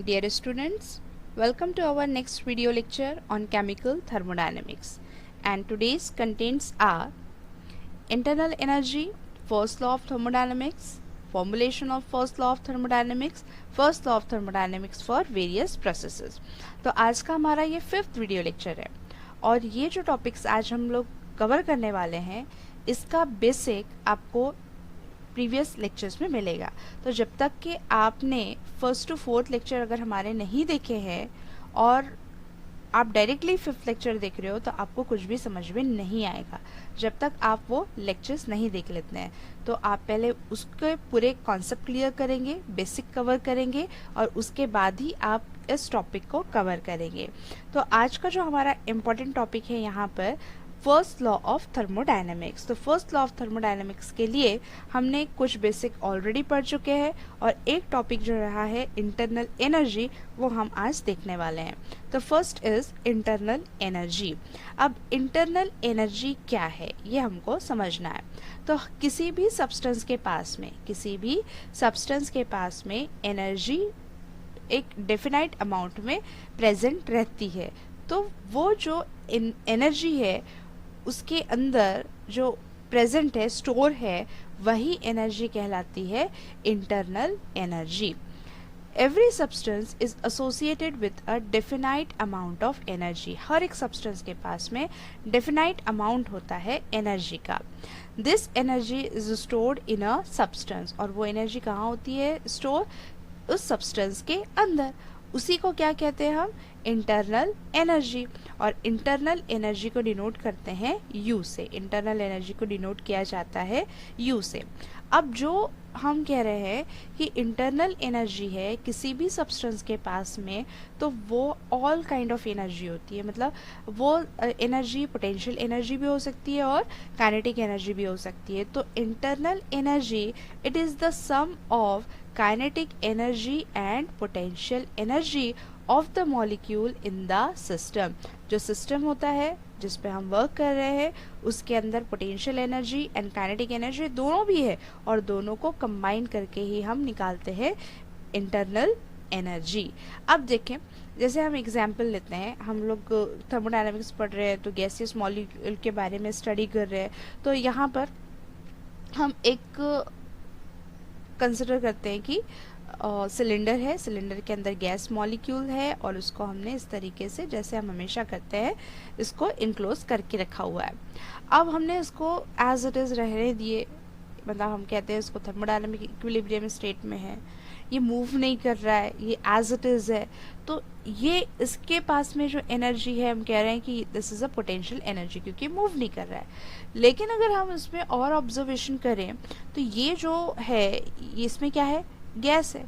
Dear students, welcome to our next video lecture on chemical thermodynamics. And today's contents are internal energy, first law of thermodynamics, formulation of first law of thermodynamics, first law of thermodynamics for various processes. तो आज का हमारा ये 5th video lecture है और ये जो topics आज हम लोग कवर करने वाले हैं इसका बेसिक आपको प्रीवियस लेक्चर्स में मिलेगा। तो जब तक कि आपने फर्स्ट टू फोर्थ लेक्चर अगर हमारे नहीं देखे हैं और आप डायरेक्टली फिफ्थ लेक्चर देख रहे हो तो आपको कुछ भी समझ में नहीं आएगा जब तक आप वो लेक्चर्स नहीं देख लेते हैं। तो आप पहले उसके पूरे कॉन्सेप्ट क्लियर करेंगे, बेसिक कवर करेंगे और उसके बाद ही आप इस टॉपिक को कवर करेंगे। तो आज का जो हमारा इम्पोर्टेंट टॉपिक है यहाँ पर फर्स्ट लॉ ऑफ थर्मोडायनेमिक्स। तो फर्स्ट लॉ ऑफ थर्मोडायनेमिक्स के लिए हमने कुछ बेसिक ऑलरेडी पढ़ चुके हैं और एक टॉपिक जो रहा है इंटरनल एनर्जी वो हम आज देखने वाले हैं। तो फर्स्ट इज इंटरनल एनर्जी। अब इंटरनल एनर्जी क्या है ये हमको समझना है। तो किसी भी सब्सटेंस के पास में एनर्जी एक डेफिनाइट अमाउंट में प्रेजेंट रहती है। तो वो जो एनर्जी है उसके अंदर जो प्रेजेंट है, स्टोर है, वही एनर्जी कहलाती है internal energy. Every substance is associated with a definite amount of energy. हर एक सब्सटेंस के पास में डेफिनाइट अमाउंट होता है एनर्जी का। This energy is stored in a substance और वो एनर्जी कहाँ होती है स्टोर? उस सब्सटेंस के अंदर। उसी को क्या कहते हैं हम? Internal energy. और इंटरनल एनर्जी को डिनोट करते हैं यू से। इंटरनल एनर्जी को डिनोट किया जाता है यू से। अब जो हम कह रहे हैं कि इंटरनल एनर्जी है किसी भी सब्सटेंस के पास में, तो वो ऑल काइंड ऑफ एनर्जी होती है। मतलब वो एनर्जी पोटेंशियल एनर्जी भी हो सकती है और काइनेटिक एनर्जी भी हो सकती है। तो internal energy it is the sum of kinetic energy and potential energy of the molecule in the system. जो सिस्टम होता है जिस पे हम वर्क कर रहे हैं उसके अंदर potential energy and kinetic energy दोनों भी है और दोनों को कंबाइन करके ही हम निकालते हैं इंटरनल एनर्जी। अब देखें, जैसे हम एग्जाम्पल लेते हैं, हम लोग थर्मोडायनामिक्स पढ़ रहे हैं तो गैसियस मॉलिक्यूल के बारे में स्टडी कर रहे हैं। तो यहाँ पर हम एक कंसिडर करते हैं कि सिलेंडर है, सिलेंडर के अंदर गैस मॉलिक्यूल है और उसको हमने इस तरीके से, जैसे हम हमेशा करते हैं, इसको इनक्लोज करके रखा हुआ है। अब हमने इसको एज इट इज़ रहने दिए, मतलब हम कहते हैं इसको थर्मोडायनामिक इक्विलिब्रियम स्टेट में है, ये मूव नहीं कर रहा है, ये एज इट इज़ है। तो ये इसके पास में जो एनर्जी है हम कह रहे हैं कि this is a potential energy क्योंकि मूव नहीं कर रहा है। लेकिन अगर हम इसमें और ऑब्जर्वेशन करें तो ये जो है ये इसमें क्या है? गैस है।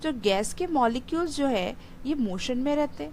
जो गैस के मॉलिक्यूल्स जो है ये मोशन में रहते हैं,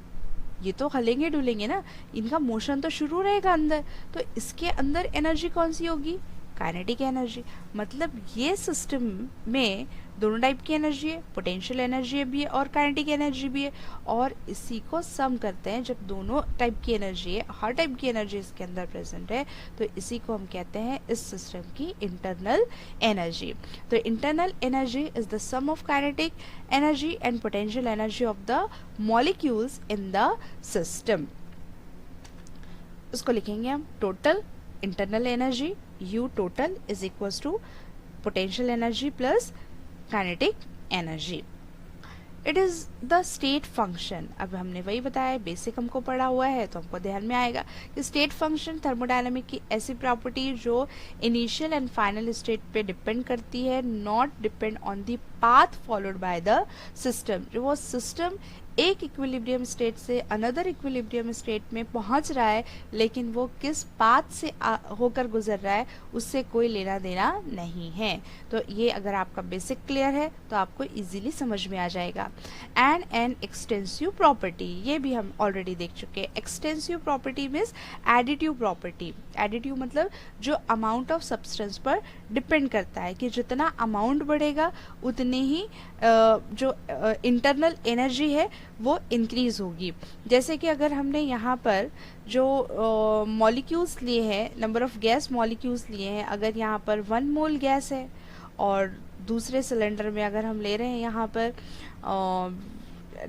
ये तो हलेंगे डुलेंगे ना, इनका मोशन तो शुरू रहेगा अंदर। तो इसके अंदर एनर्जी कौन सी होगी? Kinetic energy. मतलब ये सिस्टम में दोनों टाइप की एनर्जी है, पोटेंशियल एनर्जी भी है और काइनेटिक एनर्जी भी है। और इसी को सम करते हैं जब दोनों टाइप की एनर्जी है, हर टाइप की एनर्जी इसके अंदर प्रेजेंट है, तो इसी को हम कहते हैं इस सिस्टम की इंटरनल एनर्जी। तो internal energy is the sum of kinetic energy and potential energy of the molecules in the system. इसको लिखेंगे हम total internal energy U total is equals to potential energy plus kinetic energy. It is the state function. अब हमने वही बताया, basic हमको पढ़ा हुआ है तो हमको ध्यान में आएगा कि स्टेट फंक्शन थर्मोडायनामिक की ऐसी प्रॉपर्टी जो इनिशियल एंड फाइनल स्टेट पे डिपेंड करती है, not depend on the path followed by the system. जो वो सिस्टम एक इक्विलिब्रियम स्टेट से अनदर इक्विलिब्रियम स्टेट में पहुंच रहा है, लेकिन वो किस पाथ से होकर गुजर रहा है उससे कोई लेना देना नहीं है। तो ये अगर आपका बेसिक क्लियर है तो आपको इजीली समझ में आ जाएगा। एंड एन एक्सटेंसिव प्रॉपर्टी, ये भी हम ऑलरेडी देख चुके हैं। Extensive property means additive property. Additive मतलब जो अमाउंट ऑफ सब्सटेंस पर डिपेंड करता है कि जितना अमाउंट बढ़ेगा उतनी ही जो इंटरनल एनर्जी है वो इंक्रीज होगी। जैसे कि अगर हमने यहाँ पर जो मॉलिक्यूल्स लिए हैं, नंबर ऑफ गैस मॉलिक्यूल्स लिए हैं, अगर यहाँ पर 1 मोल गैस है और दूसरे सिलेंडर में अगर हम ले रहे हैं यहाँ पर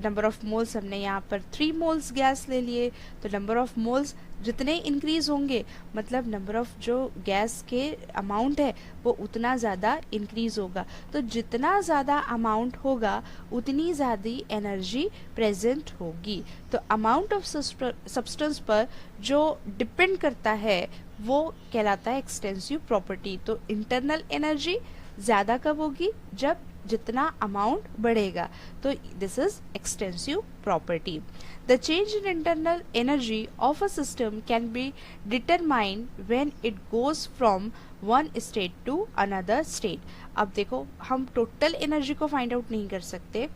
नंबर ऑफ मोल्स हमने यहाँ पर 3 मोल्स गैस ले लिए, तो नंबर ऑफ मोल्स जितने इंक्रीज होंगे मतलब नंबर ऑफ जो गैस के अमाउंट है वो उतना ज़्यादा इंक्रीज होगा। तो जितना ज़्यादा अमाउंट होगा उतनी ज़्यादा एनर्जी प्रेजेंट होगी। तो अमाउंट ऑफ सब्सटेंस पर जो डिपेंड करता है वो कहलाता है एक्सटेंसिव प्रॉपर्टी। तो इंटरनल एनर्जी ज़्यादा कब होगी, जब जितना अमाउंट बढ़ेगा। तो this is extensive property. The change in internal energy of a system can be determined when it goes from one state to another state. अब देखो, हम टोटल एनर्जी को फाइंड आउट नहीं कर सकते,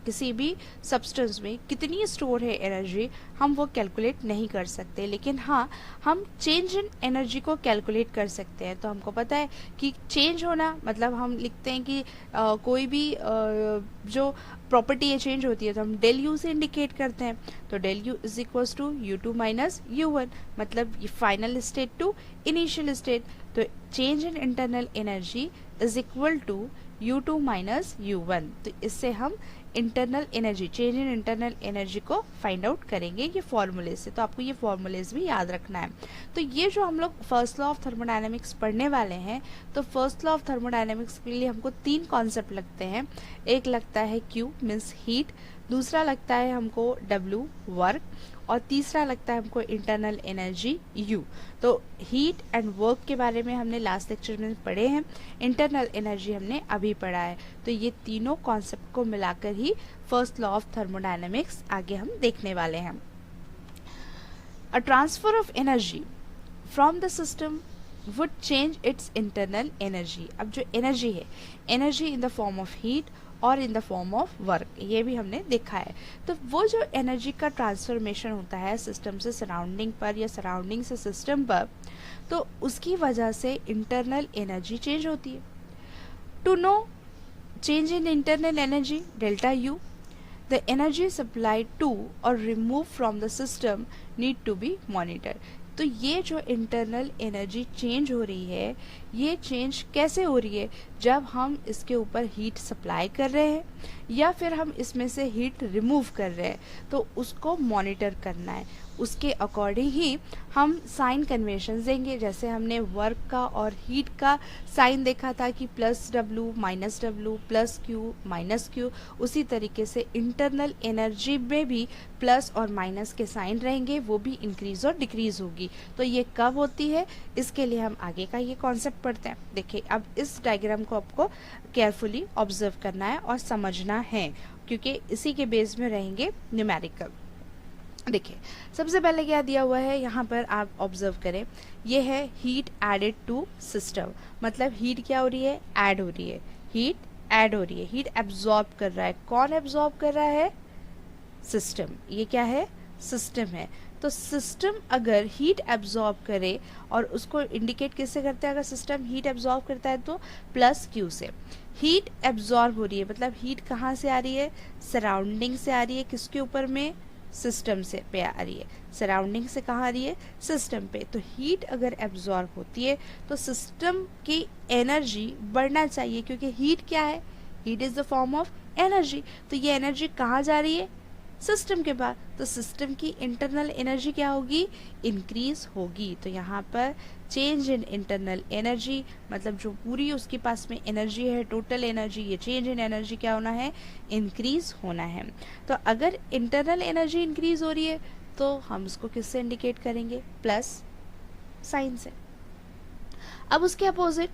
किसी भी सब्सटेंस में कितनी स्टोर है एनर्जी हम वो कैलकुलेट नहीं कर सकते, लेकिन हाँ हम चेंज इन एनर्जी को कैलकुलेट कर सकते हैं। तो हमको पता है कि चेंज होना मतलब हम लिखते हैं कि कोई भी जो प्रॉपर्टी है चेंज होती है तो हम डेल यू से इंडिकेट करते हैं। तो del U is equals to U two minus U one, मतलब ये final state to initial state. तो change in internal energy is equal to U two minus U one. तो इससे हम internal energy, change in internal energy को find out करेंगे ये फॉर्मूले से। तो आपको ये फॉर्मूलेज भी याद रखना है। तो ये जो हम लोग फर्स्ट लॉ ऑफ थर्मोडायनेमिक्स पढ़ने वाले हैं, तो फर्स्ट लॉ ऑफ थर्मोडायनेमिक्स के लिए हमको 3 कॉन्सेप्ट लगते हैं। एक लगता है Q मीन्स हीट, दूसरा लगता है हमको W वर्क, और तीसरा लगता है हमको इंटरनल एनर्जी U। तो हीट एंड वर्क के बारे में हमने लास्ट लेक्चर में पढ़े हैं, इंटरनल एनर्जी हमने अभी पढ़ा है। तो ये तीनों कॉन्सेप्ट को मिलाकर ही फर्स्ट लॉ ऑफ थर्मोडायनेमिक्स आगे हम देखने वाले हैं। A transfer of energy from the system would change its internal energy. अब जो एनर्जी है, energy in the form of heat और in the form of work, ये भी हमने देखा है। तो वो जो एनर्जी का ट्रांसफॉर्मेशन होता है सिस्टम से सराउंडिंग पर या सराउंडिंग से सिस्टम पर, तो उसकी वजह से इंटरनल एनर्जी चेंज होती है। To know change in internal energy delta U, the energy supplied to और remove from the system need to be monitor. तो ये जो इंटरनल एनर्जी चेंज हो रही है, ये चेंज कैसे हो रही है, जब हम इसके ऊपर हीट सप्लाई कर रहे हैं या फिर हम इसमें से हीट रिमूव कर रहे हैं, तो उसको मॉनिटर करना है। उसके अकॉर्डिंग ही हम साइन कन्वेंशन देंगे। जैसे हमने वर्क का और हीट का साइन देखा था कि plus W minus W plus Q minus Q, उसी तरीके से इंटरनल एनर्जी में भी प्लस और माइनस के साइन रहेंगे, वो भी इंक्रीज और डिक्रीज होगी। तो ये कब होती है, इसके लिए हम आगे का ये कॉन्सेप्ट पढ़ते हैं। देखिए, अब इस डायग्राम को आपको केयरफुली ऑब्जर्व करना है और समझना है, क्योंकि इसी के बेस में रहेंगे न्यूमेरिकल। देखिए, सबसे पहले क्या दिया हुआ है यहाँ पर, आप ऑब्जर्व करें, ये है हीट एडेड टू सिस्टम। मतलब हीट क्या हो रही है, ऐड हो रही है, हीट ऐड हो रही है, हीट एब्जॉर्ब कर रहा है। कौन एब्जॉर्ब कर रहा है, सिस्टम। ये क्या है, सिस्टम है। तो सिस्टम अगर हीट एब्जॉर्ब करे, और उसको इंडिकेट किससे करते हैं, अगर सिस्टम हीट एब्जॉर्ब करता है तो प्लस क्यू से। हीट एब्जॉर्ब हो रही है, मतलब हीट कहाँ से आ रही है, सराउंडिंग से आ रही है। किसके ऊपर में, सिस्टम से पे आ रही है। सराउंडिंग से कहाँ आ रही है, सिस्टम पे। तो हीट अगर एब्जॉर्ब होती है तो सिस्टम की एनर्जी बढ़ना चाहिए, क्योंकि हीट क्या है, heat is the form of energy. तो ये एनर्जी कहाँ जा रही है, सिस्टम के पास। तो सिस्टम की इंटरनल एनर्जी क्या होगी, इंक्रीज होगी। तो यहाँ पर चेंज इन इंटरनल एनर्जी, मतलब जो पूरी उसके पास में एनर्जी है, टोटल एनर्जी, ये चेंज इन एनर्जी क्या होना है, इंक्रीज होना है। तो अगर इंटरनल एनर्जी इंक्रीज हो रही है तो हम उसको किससे इंडिकेट करेंगे, प्लस साइन से। अब उसके opposite,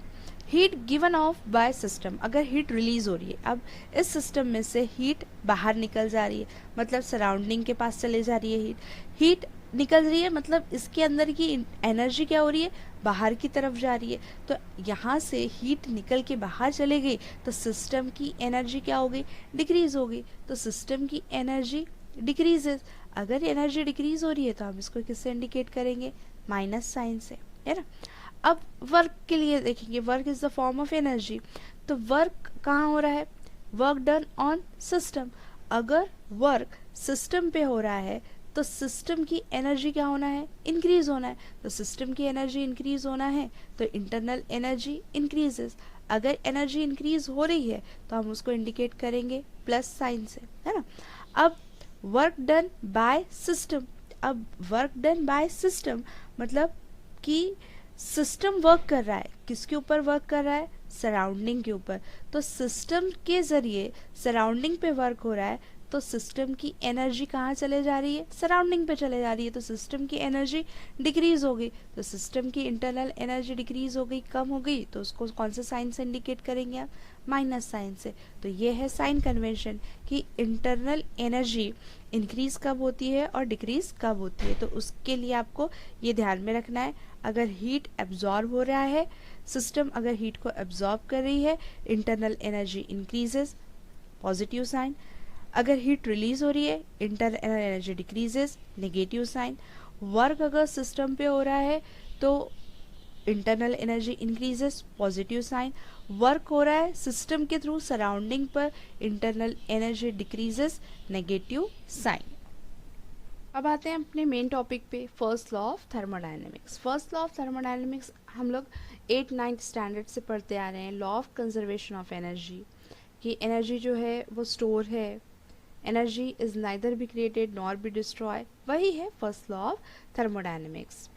heat given of by system, अगर हीट रिलीज हो रही है, अब इस सिस्टम में से हीट बाहर निकल जा रही है, मतलब सराउंडिंग के पास चले जा रही है हीट निकल रही है, मतलब इसके अंदर की एनर्जी क्या हो रही है, बाहर की तरफ जा रही है। तो यहाँ से हीट निकल के बाहर चले गई तो सिस्टम की एनर्जी क्या हो गई, डिक्रीज हो गई। तो सिस्टम की एनर्जी डिक्रीजेस। अगर एनर्जी डिक्रीज हो रही है तो हम इसको किससे इंडिकेट करेंगे, माइनस साइन से, है ना। अब वर्क के लिए देखेंगे, work is the form of energy. तो वर्क कहाँ हो रहा है, वर्क डन ऑन सिस्टम। अगर वर्क सिस्टम पे हो रहा है तो सिस्टम की एनर्जी क्या होना है, इंक्रीज होना है। तो सिस्टम की एनर्जी इंक्रीज होना है तो इंटरनल एनर्जी इंक्रीजेस। अगर एनर्जी इंक्रीज हो रही है तो हम उसको इंडिकेट करेंगे प्लस साइन से, है ना। अब वर्क डन बाय सिस्टम, अब वर्क डन बाय सिस्टम मतलब कि सिस्टम वर्क कर रहा है, किसके ऊपर वर्क कर रहा है, सराउंडिंग के ऊपर। तो सिस्टम के ज़रिए सराउंडिंग पे वर्क हो रहा है, तो सिस्टम की एनर्जी कहाँ चले जा रही है, सराउंडिंग पे चले जा रही है, तो सिस्टम की एनर्जी डिक्रीज हो गई। तो सिस्टम की इंटरनल एनर्जी डिक्रीज हो गई, कम हो गई, तो उसको कौन से साइन से इंडिकेट करेंगे आप, माइनस साइन से। तो ये है साइन कन्वेंशन कि इंटरनल एनर्जी इंक्रीज कब होती है और डिक्रीज कब होती है। तो उसके लिए आपको ये ध्यान में रखना है, अगर हीट एब्जॉर्ब हो रहा है, सिस्टम अगर हीट को एब्जॉर्ब कर रही है, internal energy increases, positive sign. अगर हीट रिलीज हो रही है, internal energy decreases, negative sign. Work अगर सिस्टम पे हो रहा है तो internal energy increases, positive sign. Work हो रहा है सिस्टम के थ्रू सराउंडिंग पर, internal energy decreases, negative sign. अब आते हैं अपने मेन टॉपिक पे, first law of thermodynamics. First law of thermodynamics हम लोग 8-9 स्टैंडर्ड से पढ़ते आ रहे हैं। Law of conservation of energy, कि एनर्जी जो है वो स्टोर है, energy is neither be created nor be destroy, वही है first law of thermodynamics.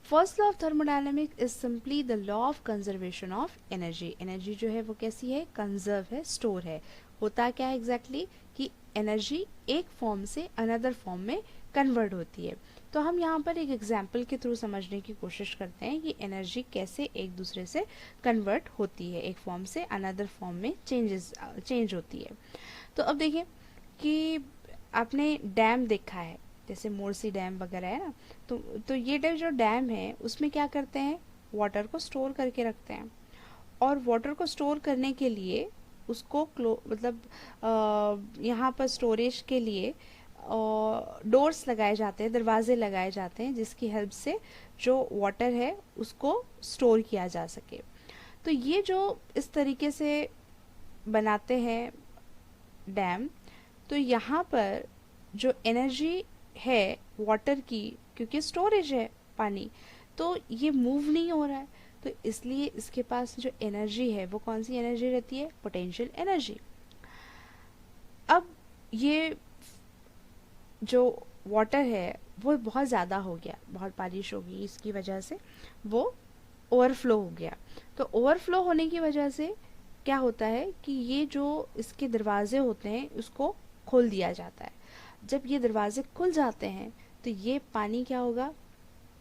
First law of thermodynamics is simply the law of conservation of energy. Energy जो है वो कैसी है, कंजर्व है, स्टोर है। होता क्या है एग्जैक्टली कि एनर्जी एक फॉर्म से अनदर फॉर्म में कन्वर्ट होती है। तो हम यहाँ पर एक एग्जाम्पल के थ्रू समझने की कोशिश करते हैं कि एनर्जी कैसे एक दूसरे से कन्वर्ट होती है, एक फॉर्म से अनदर फॉर्म में चेंज होती है। तो अब देखिए कि आपने डैम देखा है, जैसे मोरसी डैम वगैरह है ना, तो ये जो डैम है उसमें क्या करते हैं, वाटर को स्टोर करके रखते हैं। और वाटर को स्टोर करने के लिए उसको मतलब यहाँ पर स्टोरेज के लिए डोर्स लगाए जाते हैं, दरवाजे लगाए जाते हैं, जिसकी हेल्प से जो वाटर है उसको स्टोर किया जा सके। तो ये जो इस तरीके से बनाते हैं डैम, तो यहाँ पर जो एनर्जी है वाटर की, क्योंकि स्टोरेज है पानी, तो ये मूव नहीं हो रहा है, तो इसलिए इसके पास जो एनर्जी है वो कौन सी एनर्जी रहती है, पोटेंशियल एनर्जी। अब ये जो वाटर है वो बहुत ज़्यादा हो गया, बहुत बारिश हो गई, इसकी वजह से वो ओवरफ्लो हो गया। तो ओवरफ्लो होने की वजह से क्या होता है कि ये जो इसके दरवाजे होते हैं उसको खोल दिया जाता है। जब ये दरवाजे खुल जाते हैं तो ये पानी क्या होगा,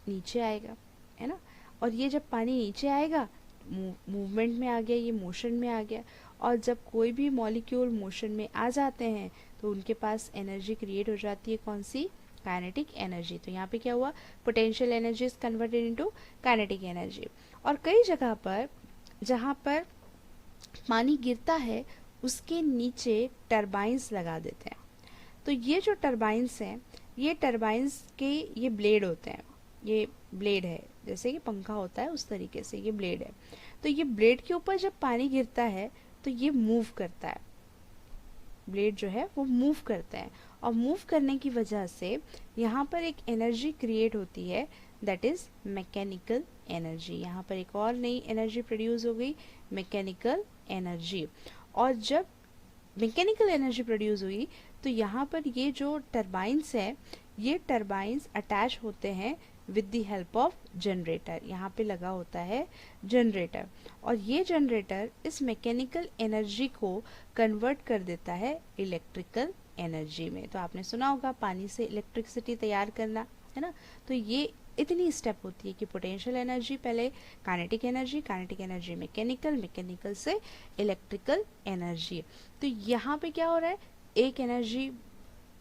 नीचे आएगा, है ना। और ये जब पानी नीचे आएगा, मूवमेंट में आ गया, ये मोशन में आ गया। और जब कोई भी मॉलिक्यूल मोशन में आ जाते हैं तो उनके पास एनर्जी क्रिएट हो जाती है, कौन सी, काइनेटिक एनर्जी। तो यहाँ पे क्या हुआ, potential energy is converted into kinetic energy. और कई जगह पर जहाँ पर पानी गिरता है उसके नीचे टरबाइंस लगा देते हैं। तो ये जो टरबाइंस हैं, ये टरबाइंस के ये ब्लेड होते हैं, ये ब्लेड है, जैसे कि पंखा होता है उस तरीके से ये ब्लेड है। तो ये ब्लेड के ऊपर जब पानी गिरता है तो ये मूव करता है, ब्लेड जो है वो मूव करता है। और मूव करने की वजह से यहाँ पर एक एनर्जी क्रिएट होती है, दैट इज मैकेनिकल एनर्जी। यहाँ पर एक और नई एनर्जी प्रोड्यूस हो गई, मैकेनिकल एनर्जी। और जब मैकेनिकल एनर्जी प्रोड्यूस हुई तो यहाँ पर ये जो टरबाइंस है, ये टरबाइंस अटैच होते हैं with the help of generator. यहाँ पे लगा होता है जनरेटर, और ये जनरेटर इस मैकेनिकल एनर्जी को कन्वर्ट कर देता है इलेक्ट्रिकल एनर्जी में। तो आपने सुना होगा पानी से इलेक्ट्रिसिटी तैयार करना, है ना। तो ये इतनी स्टेप होती है कि पोटेंशियल एनर्जी पहले kinetic energy, kinetic energy mechanical, mechanical से इलेक्ट्रिकल एनर्जी। तो यहाँ पे क्या हो रहा है, एक एनर्जी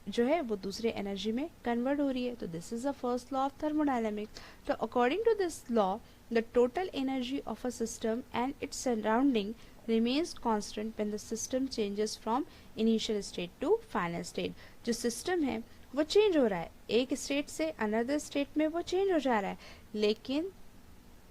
जो है वो दूसरे एनर्जी में कन्वर्ट हो रही है। तो this is the first law of thermodynamics. तो according to this law, the total energy of a system and its surrounding remains constant when the system changes from initial state to final state। जो system है वो change हो रहा है, एक state से another state में वो चेंज हो जा रहा है, लेकिन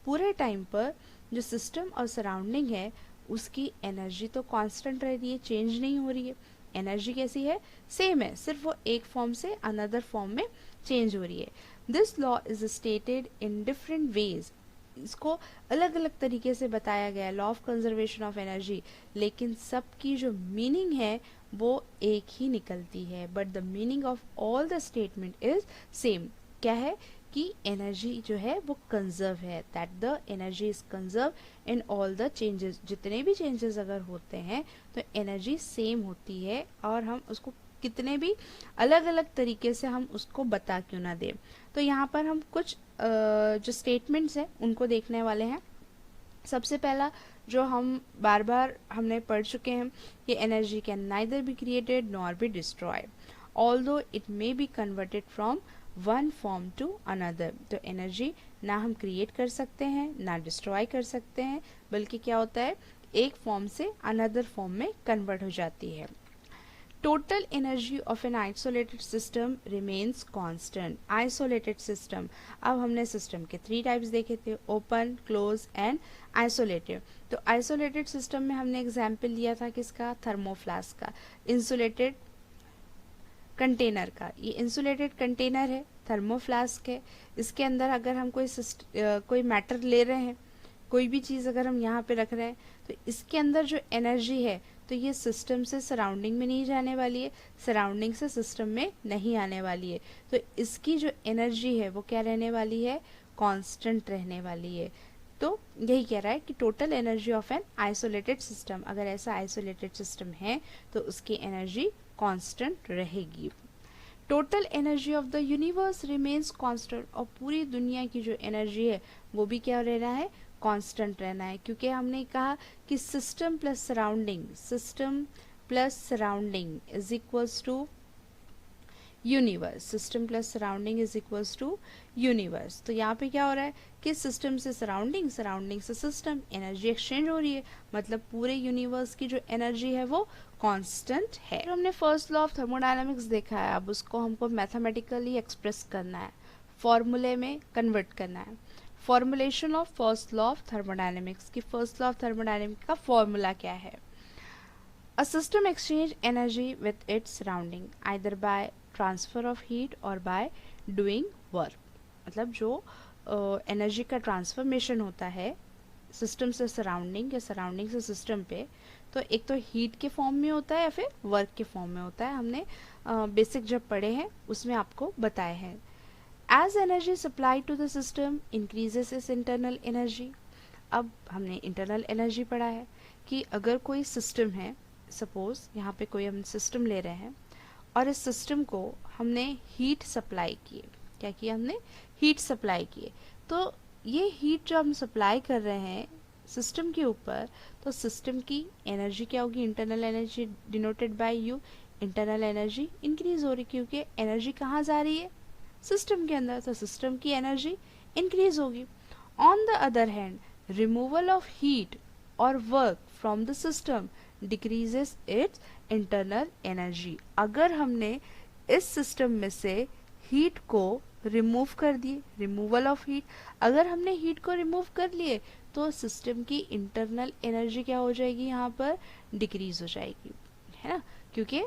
पूरे टाइम पर जो सिस्टम और सराउंडिंग है उसकी एनर्जी तो कांस्टेंट रह रही है, चेंज नहीं हो रही है। एनर्जी कैसी है, सेम है, सिर्फ वो एक फॉर्म से अनदर फॉर्म में चेंज हो रही है। This law is stated in different ways इसको अलग अलग तरीके से बताया गया है, law of conservation of energy, लेकिन सबकी जो मीनिंग है वो एक ही निकलती है, but the meaning of all the statement is same. क्या है कि एनर्जी जो है वो कंजर्व है, that the energy is conserve in all the changes, जितने भी चेंजेस अगर होते हैं तो एनर्जी सेम होती है, और हम उसको कितने भी अलग अलग तरीके से हम उसको बता क्यों ना दें। तो यहाँ पर हम कुछ जो स्टेटमेंट्स हैं उनको देखने वाले हैं। सबसे पहला जो हम बार बार हमने पढ़ चुके हैं कि energy can neither be created nor be destroyed although it may be converted from one form to another. तो एनर्जी ना हम क्रिएट कर सकते हैं ना डिस्ट्रॉय कर सकते हैं, बल्कि क्या होता है एक फॉर्म से अनदर फॉर्म में कन्वर्ट हो जाती है। Total energy of an isolated system remains constant. Isolated system, अब हमने सिस्टम के 3 टाइप्स देखे थे, ओपन, क्लोज एंड आइसोलेटेड। तो आइसोलेटेड सिस्टम में हमने एग्जाम्पल लिया था किसका, थर्मोफ्लास्क का, इंसुलेटेड कंटेनर का। ये इंसुलेटेड कंटेनर है, थर्मोफ्लास्क है, इसके अंदर अगर हम कोई मैटर ले रहे हैं, कोई भी चीज़ अगर हम यहाँ पे रख रहे हैं, तो इसके अंदर जो एनर्जी है तो ये सिस्टम से सराउंडिंग में नहीं जाने वाली है, सराउंडिंग से सिस्टम में नहीं आने वाली है। तो इसकी जो एनर्जी है वो क्या रहने वाली है, कांस्टेंट रहने वाली है। तो यही कह रहा है कि total energy of an isolated system, अगर ऐसा आइसोलेटेड सिस्टम है तो उसकी एनर्जी कांस्टेंट रहेगी। Total energy of the universe remains constant, और पूरी दुनिया की जो एनर्जी है वो भी क्या रहना है, कांस्टेंट रहना है, क्योंकि हमने कहा कि system plus surrounding is equals to universe, system plus surrounding is equals to universe. तो यहाँ पे क्या हो रहा है कि सिस्टम से सराउंडिंग, सराउंडिंग से सिस्टम, एनर्जी एक्सचेंज हो रही है, मतलब पूरे यूनिवर्स की जो एनर्जी है वो कांस्टेंट है। तो हमने फर्स्ट लॉ ऑफ थर्मोडायनामिक्स देखा है, अब उसको हमको मैथमेटिकली एक्सप्रेस करना है, फॉर्मूले में कन्वर्ट करना है। Formulation of first law of thermodynamics की, फर्स्ट लॉ ऑफ थर्मोडायनेमिक्स का फॉर्मूला क्या है, a system exchange energy with its surrounding either by transfer of heat और बाय डूइंग वर्क। मतलब जो एनर्जी का ट्रांसफॉर्मेशन होता है सिस्टम से सराउंडिंग या सराउंडिंग से सिस्टम पे, तो एक तो हीट के फॉर्म में होता है या फिर वर्क के फॉर्म में होता है। हमने बेसिक जब पढ़े हैं उसमें आपको बताया है। As energy supplied to the system increases its internal energy, अब हमने इंटरनल एनर्जी पढ़ा है कि अगर कोई सिस्टम है, सपोज यहाँ पे कोई हम सिस्टम ले रहे हैं और इस सिस्टम को हमने हीट सप्लाई किए, क्या किया हमने, हीट सप्लाई किए, तो ये हीट जो हम सप्लाई कर रहे हैं सिस्टम के ऊपर, तो सिस्टम की एनर्जी क्या होगी, internal energy denoted by you, internal energy increase हो रही, क्योंकि एनर्जी कहाँ जा रही है, सिस्टम के अंदर, तो सिस्टम की एनर्जी इंक्रीज होगी। On the other hand removal of heat और work from the system decreases its internal energy. अगर हमने इस सिस्टम में से हीट को रिमूव कर दिए, रिमूवल ऑफ हीट, अगर हमने हीट को रिमूव कर लिए तो सिस्टम की इंटरनल एनर्जी क्या हो जाएगी, यहाँ पर डिक्रीज हो जाएगी, है ना, क्योंकि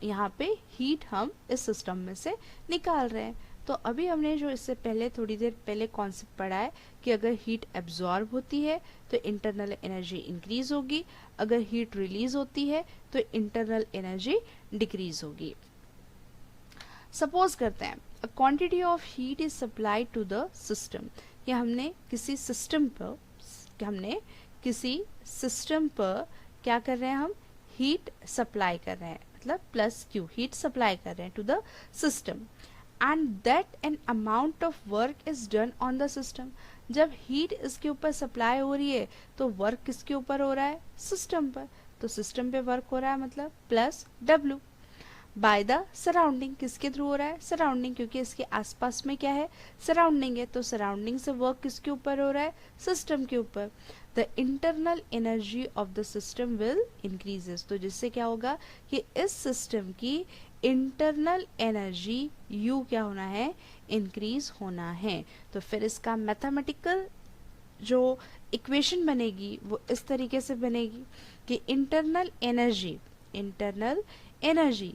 यहाँ पे हीट हम इस सिस्टम में से निकाल रहे हैं। तो अभी हमने जो इससे पहले थोड़ी देर पहले कॉन्सेप्ट पढ़ा है कि अगर हीट एब्जॉर्ब होती है तो इंटरनल एनर्जी इंक्रीज होगी, अगर हीट रिलीज होती है तो इंटरनल एनर्जी डिक्रीज होगी। सपोज करते हैं a quantity of heat is supplied to the system, कि हमने किसी सिस्टम पर क्या कर रहे हैं, हम हीट सप्लाई कर रहे हैं, मतलब प्लस क्यू हीट सप्लाई कर रहे हैं to the system, and that an amount of work is done on the system. जब हीट इसके ऊपर सप्लाई हो रही है तो वर्क किसके ऊपर हो रहा है, सिस्टम पर, तो सिस्टम पे वर्क हो रहा है, मतलब plus W bye the surrounding, किसके थ्रू हो रहा है, सराउंडिंग, क्योंकि इसके आसपास में क्या है, सराउंडिंग है, तो सराउंडिंग से वर्क किसके ऊपर हो रहा है, सिस्टम के ऊपर। The internal energy of the system will increases, तो जिससे क्या होगा कि इस सिस्टम की इंटरनल एनर्जी यू क्या होना है, इंक्रीज होना है। तो फिर इसका मैथमेटिकल जो इक्वेशन बनेगी वो इस तरीके से बनेगी कि इंटरनल एनर्जी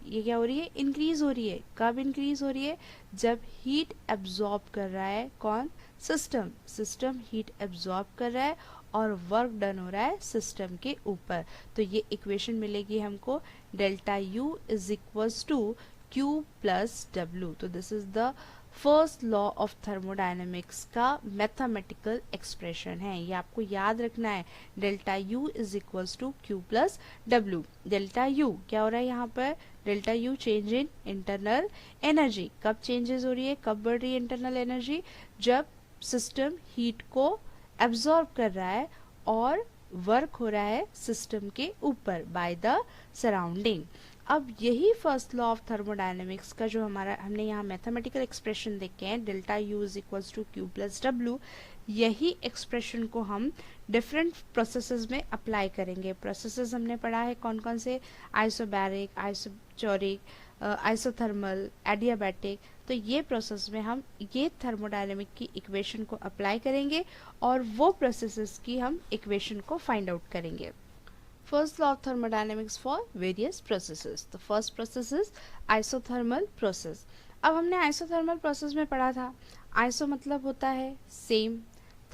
ये क्या हो रही है, इंक्रीज हो रही है। कब इंक्रीज हो रही है, जब हीट एब्जॉर्ब कर रहा है कौन, सिस्टम, सिस्टम हीट एब्जॉर्ब कर रहा है और वर्क डन हो रहा है सिस्टम के ऊपर। तो ये इक्वेशन मिलेगी हमको, delta U is equals to Q plus W. तो this is the first law of thermodynamics का मैथमेटिकल एक्सप्रेशन है, ये आपको याद रखना है। Delta U is equals to Q plus W. Delta U क्या हो रहा है यहाँ पर, delta U change in internal energy. कब चेंजेस हो रही है, कब बढ़ रही है इंटरनल एनर्जी, जब सिस्टम हीट को एब्जॉर्ब कर रहा है और वर्क हो रहा है सिस्टम के ऊपर बाय द सराउंडिंग। अब यही फर्स्ट लॉ ऑफ थर्मोडायनेमिक्स का जो हमने यहाँ मैथमेटिकल एक्सप्रेशन देखे हैं, delta U is equals to Q plus W, यही एक्सप्रेशन को हम डिफरेंट प्रोसेसेस में अप्लाई करेंगे। प्रोसेसेस हमने पढ़ा है कौन कौन से, आइसोबैरिक, आइसोचोरिक, आइसोथर्मल, एडियाबैटिक। तो ये प्रोसेस में हम ये थर्मोडायनेमिक की इक्वेशन को अप्लाई करेंगे और वो प्रोसेसेस की हम इक्वेशन को फाइंड आउट करेंगे। First law of thermodynamics for various processes. The first process is isothermal process. अब हमने isothermal process में पढ़ा था, आइसो मतलब होता है सेम,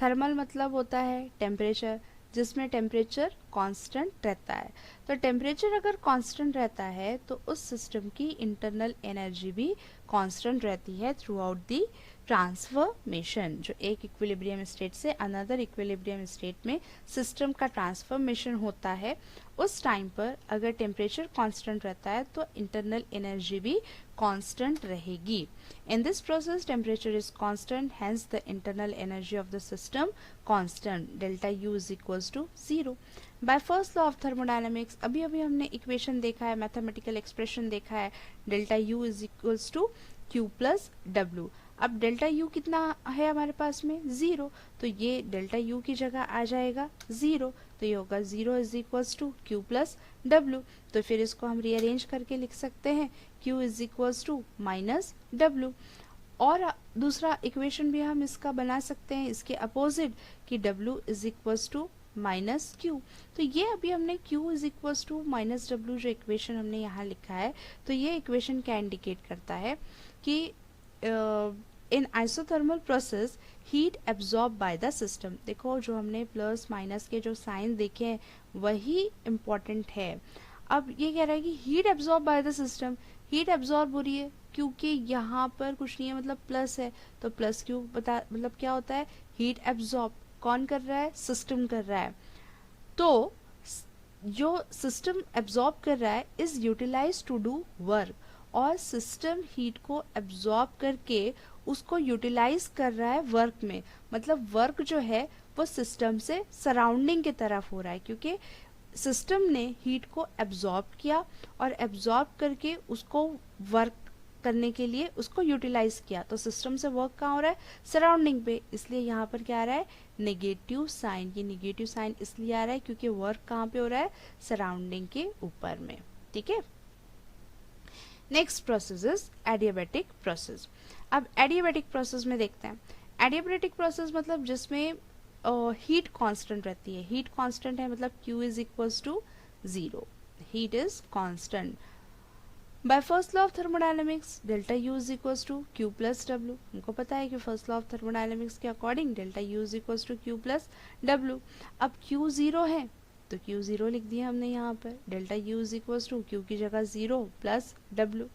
थर्मल मतलब होता है टेम्परेचर, जिसमें टेम्परेचर कांस्टेंट रहता है। तो टेम्परेचर अगर कांस्टेंट रहता है तो उस सिस्टम की इंटरनल एनर्जी भी कांस्टेंट रहती है थ्रू आउट दी ट्रांसफॉर्मेशन। जो एक इक्विलिब्रियम स्टेट से अनदर इक्विलिब्रियम स्टेट में सिस्टम का ट्रांसफॉर्मेशन होता है, उस टाइम पर अगर टेम्परेचर कांस्टेंट रहता है तो इंटरनल एनर्जी भी कांस्टेंट रहेगी। In this process temperature is constant, hence the internal energy of the system constant, delta U is equals to 0। By first law of thermodynamics अभी हमने इक्वेशन देखा है, मैथमेटिकल एक्सप्रेशन देखा है, delta U is equals to Q plus W. अब delta U कितना है हमारे पास में, 0, तो ये डेल्टा यू की जगह आ जाएगा 0, तो ये होगा 0 is equals to Q plus W. तो फिर इसको हम रीअरेंज करके लिख सकते हैं, Q is equals to minus W. और दूसरा इक्वेशन भी हम इसका बना सकते हैं इसके अपोजिट, कि W is equals to minus Q. तो ये अभी हमने Q is equals to minus W जो इक्वेशन हमने यहाँ लिखा है, तो ये इक्वेशन क्या इंडिकेट करता है कि in isothermal process heat absorb by the system. देखो जो हमने प्लस माइनस के जो साइन देखे हैं वही इम्पॉर्टेंट है। अब ये कह रहा है कि heat absorb by the system, heat absorb हो रही है क्योंकि यहाँ पर कुछ नहीं है, मतलब प्लस है, तो प्लस क्यू बता मतलब क्या होता है, हीट एब्जॉर्ब कौन कर रहा है, सिस्टम कर रहा है। तो जो सिस्टम एब्जॉर्ब कर रहा है is utilize to do work, और सिस्टम हीट को एब्जॉर्ब करके उसको यूटिलाइज कर रहा है वर्क में, मतलब वर्क जो है वो सिस्टम से सराउंडिंग की तरफ हो रहा है, क्योंकि सिस्टम ने हीट को एब्जॉर्ब किया और एब्जॉर्ब करके उसको वर्क करने के लिए उसको यूटिलाइज किया, तो सिस्टम से वर्क कहाँ हो रहा है, सराउंडिंग पे। इसलिए यहाँ पर क्या आ रहा है, नेगेटिव साइन। ये नेगेटिव साइन इसलिए आ रहा है क्योंकि वर्क कहाँ पे हो रहा है, सराउंडिंग के ऊपर में। ठीक है, next process is adiabatic process. अब एडियाबैटिक प्रोसेस में देखते हैं, एडियाबैटिक प्रोसेस मतलब जिसमें हीट कांस्टेंट रहती है। हीट कांस्टेंट है मतलब Q is equals to 0, heat is constant. By first law of thermodynamics delta U is equals to Q plus W. हमको पता है कि फर्स्ट लॉ ऑफ थर्मोडायनेमिक्स के according delta U is equals to Q plus W. अब Q 0 है तो Q 0 लिख दिया हमने यहाँ पर, delta U is equals to Q की जगह 0 plus W,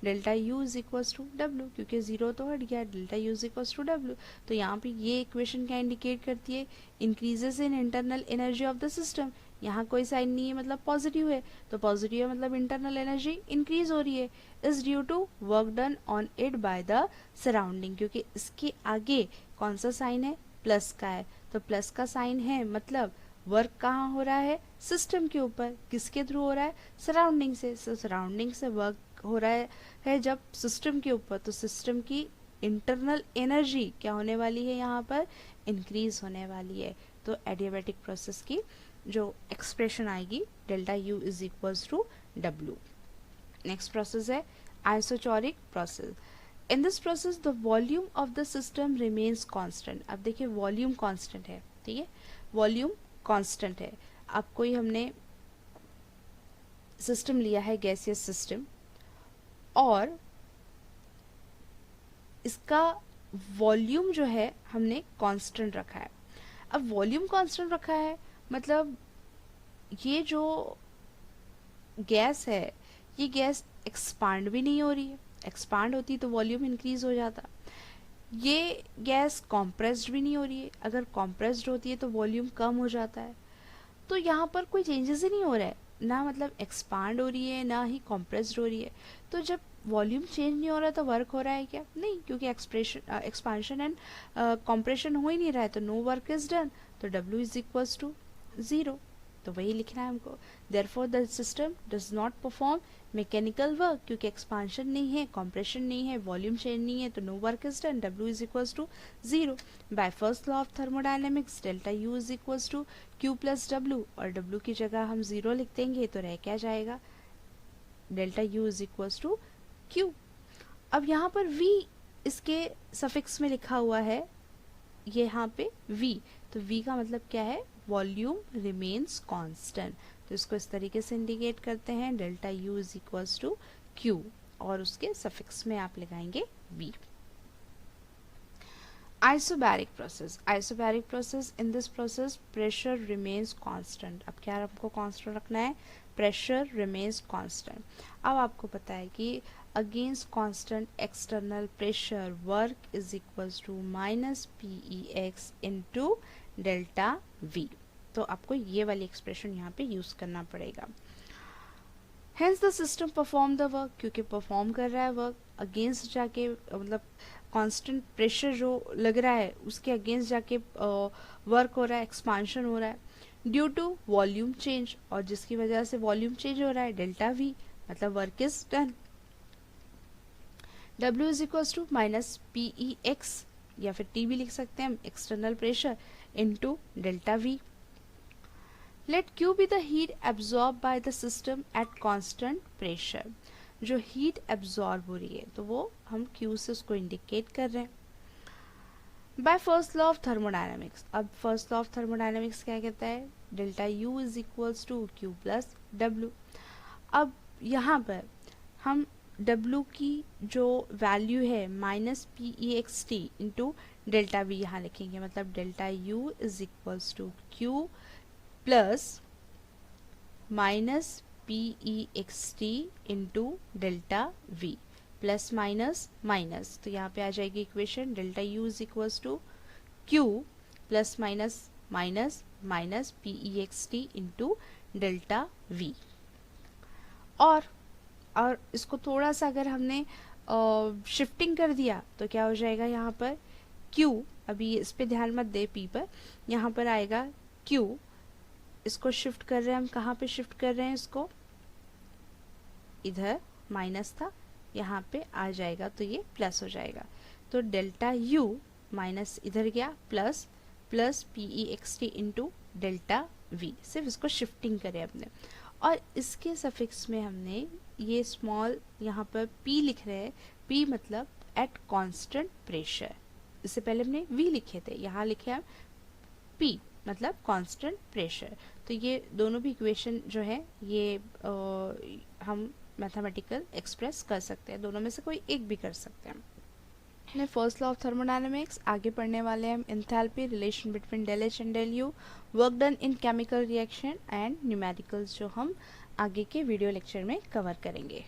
delta U is equals to W, क्योंकि 0 तो हट गया, delta U is equals to W. तो यहाँ पे ये इक्वेशन क्या इंडिकेट करती है, increases in internal energy of the system. यहाँ कोई साइन नहीं है मतलब पॉजिटिव है, तो पॉजिटिव है मतलब इंटरनल एनर्जी इंक्रीज हो रही है, is due to work done on it by the surrounding. क्योंकि इसके आगे कौन सा साइन है, प्लस का है, तो प्लस का साइन है मतलब वर्क कहाँ हो रहा है, सिस्टम के ऊपर। किसके थ्रू हो रहा है, सराउंडिंग से। सराउंडिंग से वर्क हो रहा है जब सिस्टम के ऊपर, तो सिस्टम की इंटरनल एनर्जी क्या होने वाली है, यहाँ पर इंक्रीज होने वाली है। तो एडियाबैटिक प्रोसेस की जो एक्सप्रेशन आएगी, delta U is equals to W. Next process है isochoric process. In this process the volume of the system remains constant. अब देखिए वॉल्यूम कांस्टेंट है, ठीक है, वॉल्यूम कांस्टेंट है। अब कोई हमने सिस्टम लिया है, गैसियस सिस्टम, और इसका वॉल्यूम जो है हमने कांस्टेंट रखा है। अब वॉल्यूम कांस्टेंट रखा है मतलब ये जो गैस है ये गैस एक्सपांड भी नहीं हो रही है, एक्सपांड होती तो वॉल्यूम इंक्रीज हो जाता। ये गैस कॉम्प्रेस्ड भी नहीं हो रही है, अगर कॉम्प्रेस्ड होती है तो वॉल्यूम कम हो जाता है। तो यहाँ पर कोई चेंजेस ही नहीं हो रहा है, ना मतलब एक्सपांड हो रही है ना ही कॉम्प्रेस्ड हो रही है। तो जब वॉल्यूम चेंज नहीं हो रहा तो वर्क हो रहा है क्या? नहीं, क्योंकि एक्सपांशन एंड कॉम्प्रेशन हो ही नहीं रहा है, तो नो वर्क इज डन। तो W इज इक्वल्स टू 0, तो वही लिखना है हमको। Therefore the system does not perform mechanical work, क्योंकि एक्सपांशन नहीं है, कॉम्प्रेशन नहीं है, वॉल्यूम चेंज नहीं है, तो no work is done. W is equals to 0। By first law of thermodynamics delta U is equals to Q plus W, और W की जगह हम 0 लिख देंगे तो रह क्या जाएगा? Delta U is equals to Q। अब यहाँ पर V इसके सफिक्स में लिखा हुआ है, ये यहाँ पे V, तो V का मतलब क्या है? Volume remains constant. तो इसको इस तरीके से इंडिकेट करते हैं, delta U is equals to Q, और उसके सफिक्स में आप लगाएंगे V। Isobaric process. Isobaric process, in this process pressure remains constant. अब क्या आपको constant रखना है? Pressure remains constant. अब आपको पता है कि against constant external pressure work is equals to minus PEX into delta V. तो आपको ये वाली एक्सप्रेशन यहाँ पे यूज करना पड़ेगा। Hence the system perform the work, क्योंकि परफॉर्म कर रहा है वर्क, अगेंस्ट जाके मतलब कांस्टेंट प्रेशर जो लग रहा है उसके अगेंस्ट जाके वर्क हो रहा है, एक्सपांशन हो रहा है ड्यू टू वॉल्यूम चेंज, और जिसकी वजह से वॉल्यूम चेंज हो रहा है डेल्टा V, मतलब work is done. W is equals to minus PEX, या फिर T भी लिख सकते हैं हम, external pressure into delta V। Let Q be the heat absorbed by the system at constant pressure. जो हीट एब्जॉर्ब हो रही है तो वो हम Q से उसको इंडिकेट कर रहे हैं। By first law of thermodynamics, अब फर्स्ट लॉ ऑफ थर्मोडायनेमिक्स क्या कहता है? Delta U is equals to Q plus W। अब यहाँ पर हम W की जो वैल्यू है minus PEXT into delta V यहाँ लिखेंगे, मतलब delta U is equals to Q plus minus PEXT into delta V, plus minus minus, तो यहाँ पे आ जाएगी equation delta U is equals to Q plus minus minus minus PEXT into delta V। और इसको थोड़ा सा अगर हमने शिफ्टिंग कर दिया तो क्या हो जाएगा? यहाँ पर Q, अभी इस पे ध्यान मत दे P पर, यहाँ पर आएगा Q, इसको शिफ्ट कर रहे हैं हम, कहाँ पे शिफ्ट कर रहे हैं इसको? इधर माइनस था, यहाँ पे आ जाएगा तो ये प्लस हो जाएगा। तो डेल्टा U माइनस इधर गया plus, plus PEXT into delta V, सिर्फ इसको शिफ्टिंग करें अपने। और इसके सफिक्स में हमने ये स्मॉल यहाँ पर P लिख रहे हैं, P मतलब एट कांस्टेंट प्रेशर। इससे पहले हमने V लिखे थे, यहाँ लिखे हम P मतलब कांस्टेंट प्रेशर। तो ये दोनों भी इक्वेशन जो है ये हम मैथमेटिकल एक्सप्रेस कर सकते हैं, दोनों में से कोई एक भी कर सकते हैं। फर्स्ट लॉ ऑफ थर्मोडायनेमिक्स आगे पढ़ने वाले हैं enthalpy, relation between del H and del U, work done in chemical reaction and numericals, जो हम आगे के वीडियो लेक्चर में कवर करेंगे।